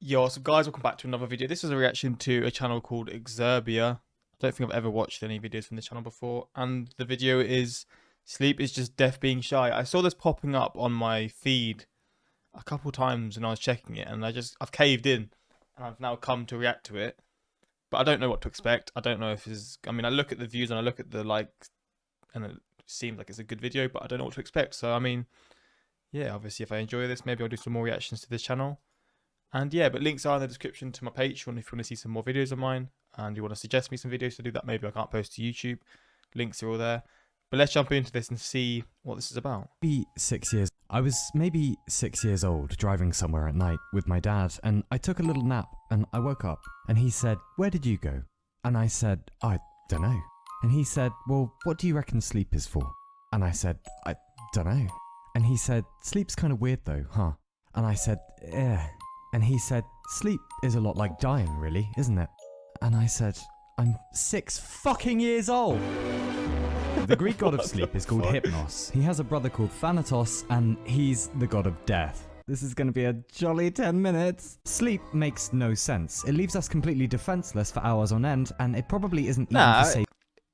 Yo, so guys, welcome back to another video. This is a reaction to a channel called Exerbia. I don't think I've ever watched any videos from this channel before. And the video is Sleep is Just Death Being Shy. I saw this popping up on my feed a couple times when I was checking it, and I've caved in and I've now come to react to it. But I don't know what to expect. I don't know if it's, I mean, I look at the views and I look at the likes and it seems like it's a good video, but I don't know what to expect. So I mean, yeah, obviously if I enjoy this, maybe I'll do some more reactions to this channel. And yeah, but links are in the description to my Patreon if you want to see some more videos of mine and you want to suggest me some videos to do that. Maybe I can't post to YouTube. Links are all there. But let's jump into this and see what this is about. I was maybe 6 years old, driving somewhere at night with my dad, and I took a little nap and I woke up and he said, "Where did you go?" And I said, "I don't know." And he said, "Well, what do you reckon sleep is for?" And I said, "I don't know." And he said, "Sleep's kind of weird though, huh?" And I said, "Yeah." And he said, "Sleep is a lot like dying, really, isn't it?" And I said, "I'm 6 fucking years old." The Greek god of sleep is called Hypnos. He has a brother called Thanatos, and he's the god of death. This is going to be a jolly 10 minutes. Sleep makes no sense. It leaves us completely defenseless for hours on end, and it probably isn't even for safe.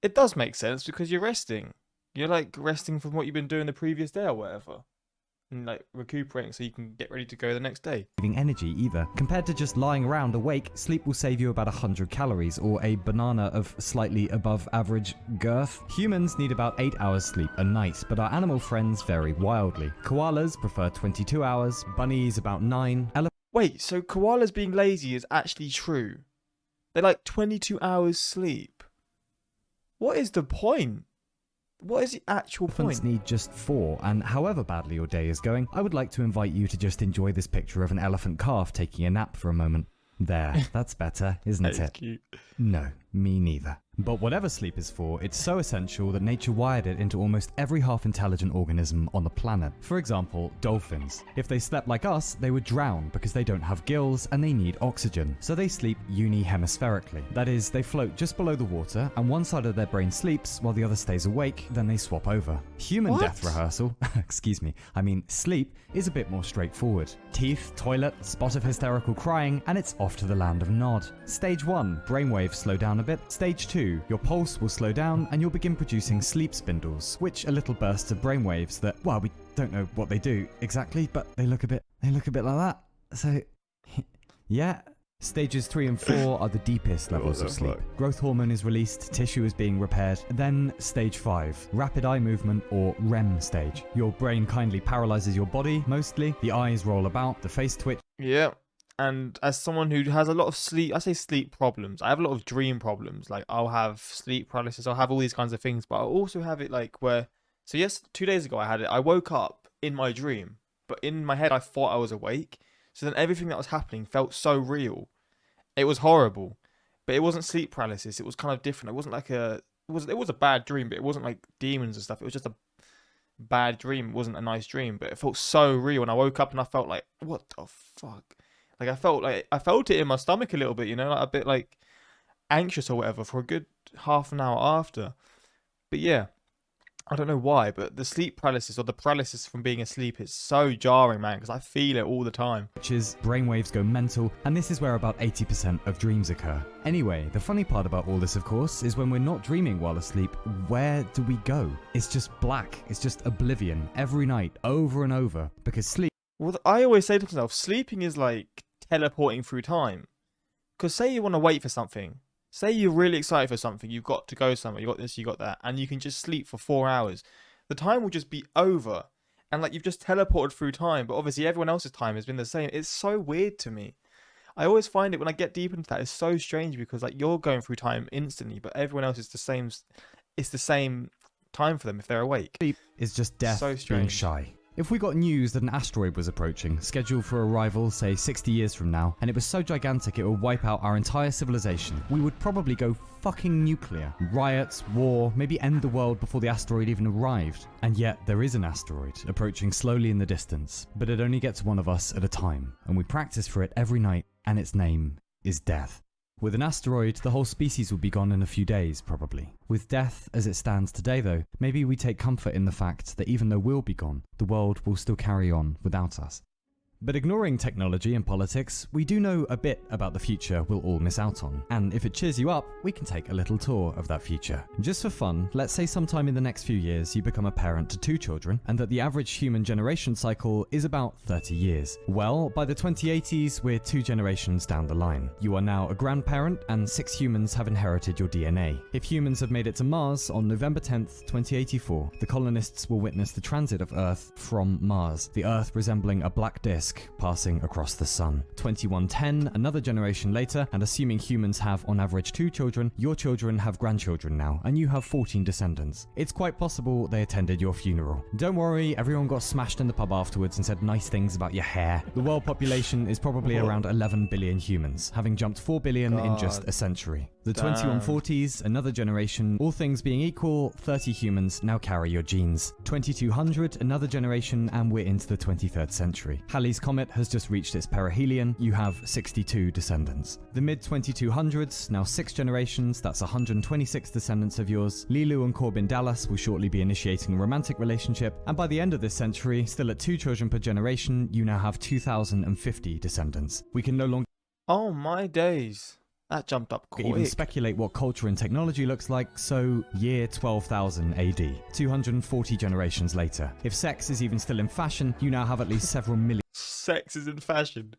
It does make sense because you're resting. You're like resting from what you've been doing the previous day or whatever. And like recuperating so you can get ready to go the next day. Energy either. Compared to just lying around awake, sleep will save you about 100 calories or a banana of slightly above average girth. Humans need about 8 hours sleep a night, but our animal friends vary wildly. Koalas prefer 22 hours, bunnies about 9. Wait, so koalas being lazy is actually true? They're like 22 hours sleep. What is the point? What is the actual point? Elephants need just 4, and however badly your day is going, I would like to invite you to just enjoy this picture of an elephant calf taking a nap for a moment. There, that's better, isn't That is it? cute. No, me neither. But whatever sleep is for, it's so essential that nature wired it into almost every half-intelligent organism on the planet. For example, dolphins. If they slept like us, they would drown because they don't have gills and they need oxygen. So they sleep unihemispherically. That is, they float just below the water and one side of their brain sleeps while the other stays awake, then they swap over. Human death rehearsal, excuse me, I mean sleep, is a bit more straightforward. Teeth, toilet, spot of hysterical crying, and it's off to the land of Nod. Stage 1, brainwaves slow down a bit. Stage 2, your pulse will slow down and you'll begin producing sleep spindles, which are little bursts of brainwaves that, well, we don't know what they do exactly, but they look a bit like that. So, yeah. Stages 3 and 4 are the deepest levels of sleep. Growth hormone is released, tissue is being repaired. Then stage 5, rapid eye movement or REM stage. Your brain kindly paralyzes your body, mostly. The eyes roll about, the face twitch. Yeah. And as someone who has a lot of sleep, I say sleep problems. I have a lot of dream problems. Like I'll have sleep paralysis. I'll have all these kinds of things. But I'll also have it like where, so yes, 2 days ago I had it. I woke up in my dream, but in my head I thought I was awake. So then everything that was happening felt so real. It was horrible, but it wasn't sleep paralysis. It was kind of different. It wasn't like it was a bad dream, but it wasn't like demons and stuff. It was just a bad dream. It wasn't a nice dream, but it felt so real. And I woke up and I felt like, what the fuck? Like I felt it in my stomach a little bit, you know, like a bit like anxious or whatever for a good half an hour after. But yeah, I don't know why, but the sleep paralysis or the paralysis from being asleep is so jarring, man, because I feel it all the time. Which is brainwaves go mental, and this is where about 80% of dreams occur. Anyway, the funny part about all this, of course, is when we're not dreaming while asleep, where do we go? It's just black. It's just oblivion every night, over and over, because sleep... Well, I always say to myself, sleeping is like teleporting through time. Because say you want to wait for something. Say you're really excited for something, you've got to go somewhere, you got this, you got that, and you can just sleep for 4 hours. The time will just be over, and like you've just teleported through time, but obviously everyone else's time has been the same. It's so weird to me. I always find it when I get deep into that, it's so strange because like you're going through time instantly, but everyone else is the same. It's the same time for them if they're awake. Sleep is just death being shy. If we got news that an asteroid was approaching, scheduled for arrival, say 60 years from now, and it was so gigantic it would wipe out our entire civilization, we would probably go fucking nuclear. Riots, war, maybe end the world before the asteroid even arrived. And yet, there is an asteroid approaching slowly in the distance, but it only gets one of us at a time, and we practice for it every night, and its name is death. With an asteroid, the whole species would be gone in a few days, probably. With death as it stands today, though, maybe we take comfort in the fact that even though we'll be gone, the world will still carry on without us. But ignoring technology and politics, we do know a bit about the future we'll all miss out on. And if it cheers you up, we can take a little tour of that future. Just for fun, let's say sometime in the next few years you become a parent to 2 children, and that the average human generation cycle is about 30 years. Well, by the 2080s, we're 2 generations down the line. You are now a grandparent, and 6 humans have inherited your DNA. If humans have made it to Mars on November 10th, 2084, the colonists will witness the transit of Earth from Mars, the Earth resembling a black disk passing across the sun. 2110, another generation later, and assuming humans have on average 2 children, your children have grandchildren now, and you have 14 descendants. It's quite possible they attended your funeral. Don't worry, everyone got smashed in the pub afterwards and said nice things about your hair. The world population is probably around 11 billion humans, having jumped 4 billion in just a century. The 2140s, another generation, all things being equal, 30 humans now carry your genes. 2200, another generation, and we're into the 23rd century. Halley's Comet has just reached its perihelion, you have 62 descendants. The mid-2200s, now 6 generations, that's 126 descendants of yours. Lilu and Corbin Dallas will shortly be initiating a romantic relationship, and by the end of this century, still at 2 children per generation, you now have 2,050 descendants. We can no longer Oh my days. That jumped up quick. even speculate what culture and technology looks like, so year 12,000 AD, 240 generations later. If sex is even still in fashion, you now have at least several million Sex is in fashion.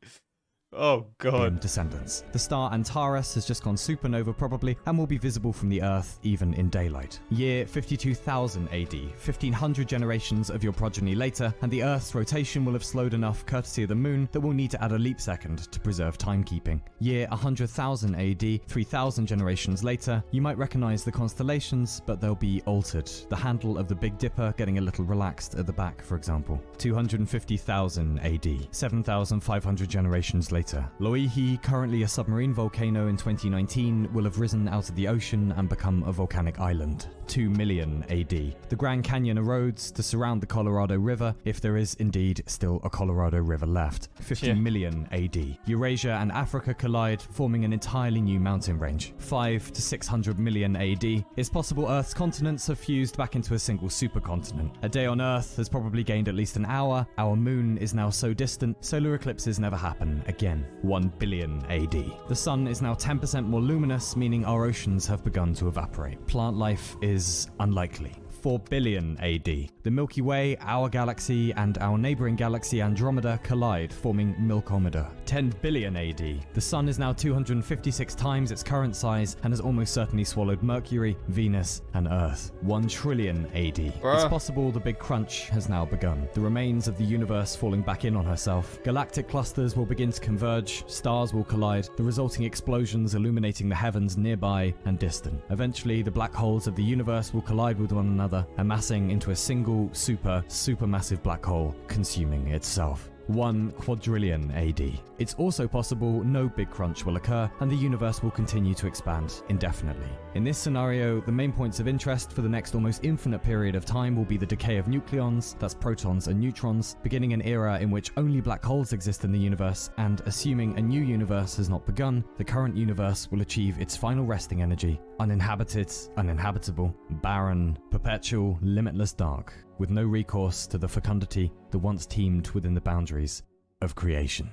Oh god. descendants. The star Antares has just gone supernova probably, and will be visible from the Earth even in daylight. Year 52,000 AD, 1,500 generations of your progeny later, and the Earth's rotation will have slowed enough courtesy of the moon that we'll need to add a leap second to preserve timekeeping. Year 100,000 AD, 3,000 generations later, you might recognize the constellations, but they'll be altered. The handle of the Big Dipper getting a little relaxed at the back, for example. 250,000 AD, 7,500 generations later. Loihi, currently a submarine volcano in 2019, will have risen out of the ocean and become a volcanic island. 2 million AD. The Grand Canyon erodes to surround the Colorado River, if there is indeed still a Colorado River left. 50 million AD. Eurasia and Africa collide, forming an entirely new mountain range. 5 to 600 million AD. It's possible Earth's continents have fused back into a single supercontinent. A day on Earth has probably gained at least an hour. Our moon is now so distant, solar eclipses never happen again. 1 billion AD. The sun is now 10% more luminous, meaning our oceans have begun to evaporate. Plant life is unlikely. 4 billion AD. The Milky Way, our galaxy, and our neighboring galaxy Andromeda collide, forming Milkomeda. 10 billion AD. The Sun is now 256 times its current size and has almost certainly swallowed Mercury, Venus, and Earth. 1 trillion AD. It's possible the Big Crunch has now begun. The remains of the universe falling back in on herself. Galactic clusters will begin to converge, stars will collide, the resulting explosions illuminating the heavens nearby and distant. Eventually, the black holes of the universe will collide with one another, amassing into a single supermassive black hole, consuming itself. 1 quadrillion AD. It's also possible no Big Crunch will occur and the universe will continue to expand indefinitely. In this scenario, the main points of interest for the next almost infinite period of time will be the decay of nucleons, that's protons and neutrons, beginning an era in which only black holes exist in the universe, and assuming a new universe has not begun, the current universe will achieve its final resting energy, uninhabited, uninhabitable, barren, perpetual, limitless dark, with no recourse to the fecundity that once teemed within the boundaries of creation.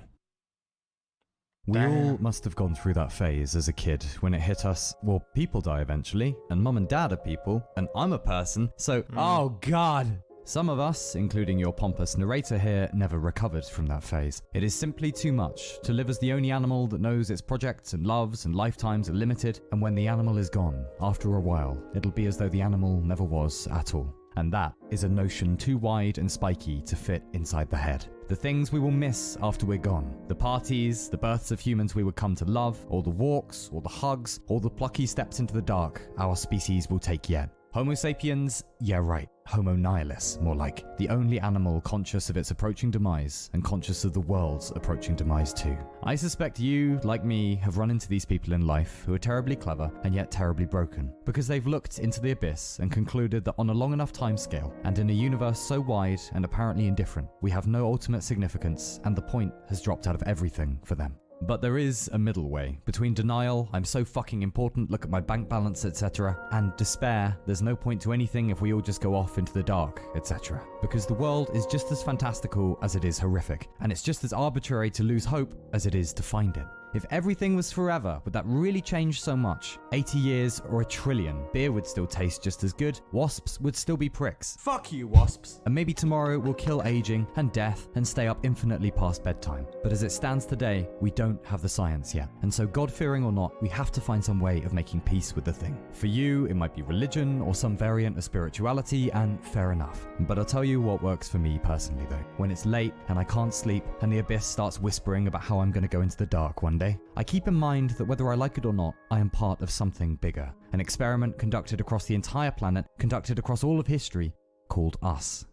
We all must have gone through that phase as a kid when it hit us, well, people die eventually, and mum and dad are people, and I'm a person, so, oh god! Some of us, including your pompous narrator here, never recovered from that phase. It is simply too much to live as the only animal that knows its projects and loves and lifetimes are limited, and when the animal is gone, after a while, it'll be as though the animal never was at all. And that is a notion too wide and spiky to fit inside the head. The things we will miss after we're gone. The parties, the births of humans we would come to love, or the walks, or the hugs, or the plucky steps into the dark our species will take yet. Homo sapiens, yeah right, Homo nihilus, more like. The only animal conscious of its approaching demise, and conscious of the world's approaching demise too. I suspect you, like me, have run into these people in life who are terribly clever and yet terribly broken, because they've looked into the abyss and concluded that on a long enough timescale, and in a universe so wide and apparently indifferent, we have no ultimate significance, and the point has dropped out of everything for them. But there is a middle way. Between denial, I'm so fucking important, look at my bank balance, etc., and despair, there's no point to anything if we all just go off into the dark, etc. Because the world is just as fantastical as it is horrific, and it's just as arbitrary to lose hope as it is to find it. If everything was forever, would that really change so much? 80 years or a trillion, beer would still taste just as good, wasps would still be pricks. Fuck you, wasps. And maybe tomorrow we'll kill aging and death and stay up infinitely past bedtime. But as it stands today, we don't have the science yet. And so God-fearing or not, we have to find some way of making peace with the thing. For you, it might be religion or some variant of spirituality, and fair enough. But I'll tell you what works for me personally though. When it's late and I can't sleep and the abyss starts whispering about how I'm going to go into the dark one day, I keep in mind that whether I like it or not, I am part of something bigger. An experiment conducted across the entire planet, conducted across all of history, called us.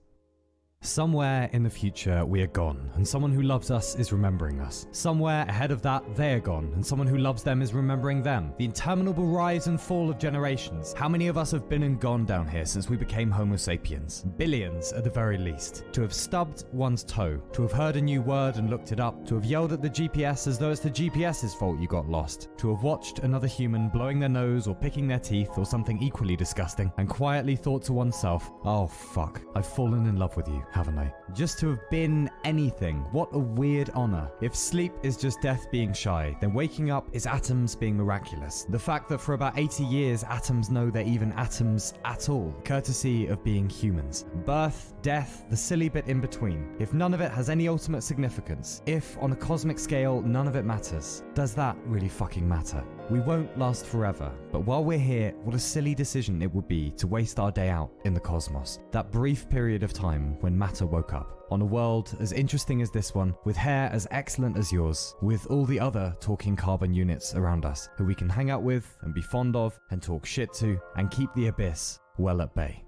Somewhere in the future, we are gone, and someone who loves us is remembering us. Somewhere ahead of that, they are gone, and someone who loves them is remembering them. The interminable rise and fall of generations. How many of us have been and gone down here since we became Homo sapiens? Billions at the very least. To have stubbed one's toe, to have heard a new word and looked it up, to have yelled at the GPS as though it's the GPS's fault you got lost, to have watched another human blowing their nose or picking their teeth or something equally disgusting, and quietly thought to oneself, oh fuck, I've fallen in love with you, haven't I? Just to have been anything. What a weird honor. If sleep is just death being shy, then waking up is atoms being miraculous. The fact that for about 80 years atoms know they're even atoms at all, courtesy of being humans. Birth, death, the silly bit in between. If none of it has any ultimate significance, if on a cosmic scale none of it matters, does that really fucking matter? We won't last forever, but while we're here, what a silly decision it would be to waste our day out in the cosmos. That brief period of time when matter woke up. On a world as interesting as this one, with hair as excellent as yours, with all the other talking carbon units around us, who we can hang out with and be fond of and talk shit to and keep the abyss well at bay.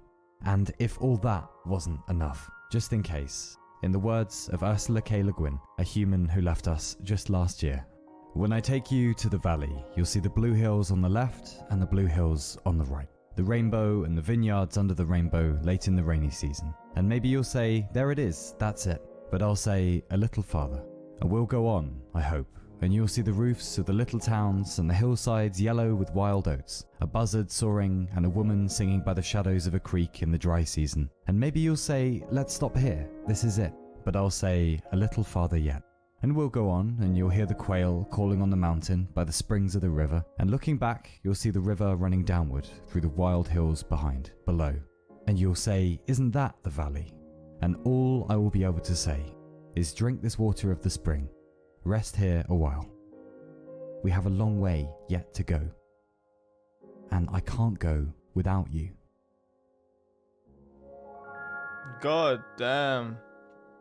And if all that wasn't enough, just in case, in the words of Ursula K. Le Guin, a human who left us just last year, when I take you to the valley, you'll see the blue hills on the left and the blue hills on the right. The rainbow and the vineyards under the rainbow late in the rainy season. And maybe you'll say, there it is, that's it. But I'll say a little farther. And we'll go on, I hope. And you'll see the roofs of the little towns and the hillsides yellow with wild oats. A buzzard soaring and a woman singing by the shadows of a creek in the dry season. And maybe you'll say, let's stop here, this is it. But I'll say a little farther yet. And we'll go on, and you'll hear the quail calling on the mountain by the springs of the river, and looking back, you'll see the river running downward through the wild hills below. And you'll say, isn't that the valley? And all I will be able to say is drink this water of the spring, rest here a while. We have a long way yet to go, and I can't go without you. God damn.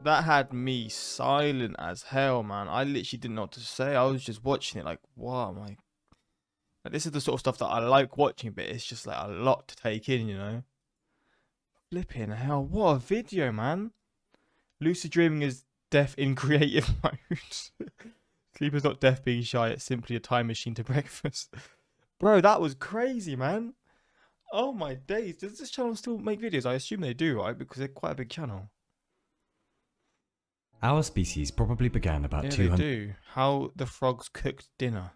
That had me silent as hell, man. I literally didn't know what to say. I was just watching it like, wow, like this is the sort of stuff that I like watching, but it's just like a lot to take in, you know? Flipping hell, what a video, man. Lucid dreaming is death in creative mode. Sleep is not death being shy, it's simply a time machine to breakfast. Bro, that was crazy, man. Oh my days. Does this channel still make videos? I assume they do, right? Because they're quite a big channel. Our species probably began about Yeah, 200. they do. How the frogs cooked dinner.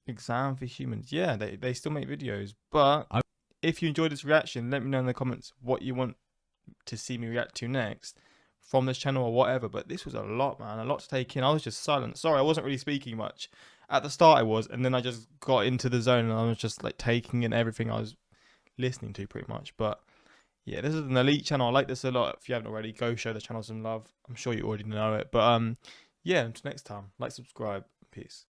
Exam for humans. Yeah, they still make videos. But if you enjoyed this reaction, let me know in the comments what you want to see me react to next from this channel or whatever. But this was a lot, man. A lot to take in. I was just silent. Sorry, I wasn't really speaking much. At the start I was, and then I just got into the zone and I was just like taking in everything I was listening to pretty much. But yeah, this is an elite channel. I like this a lot. If you haven't already, go show the channel some love. I'm sure you already know it. But yeah, until next time, like, subscribe. Peace.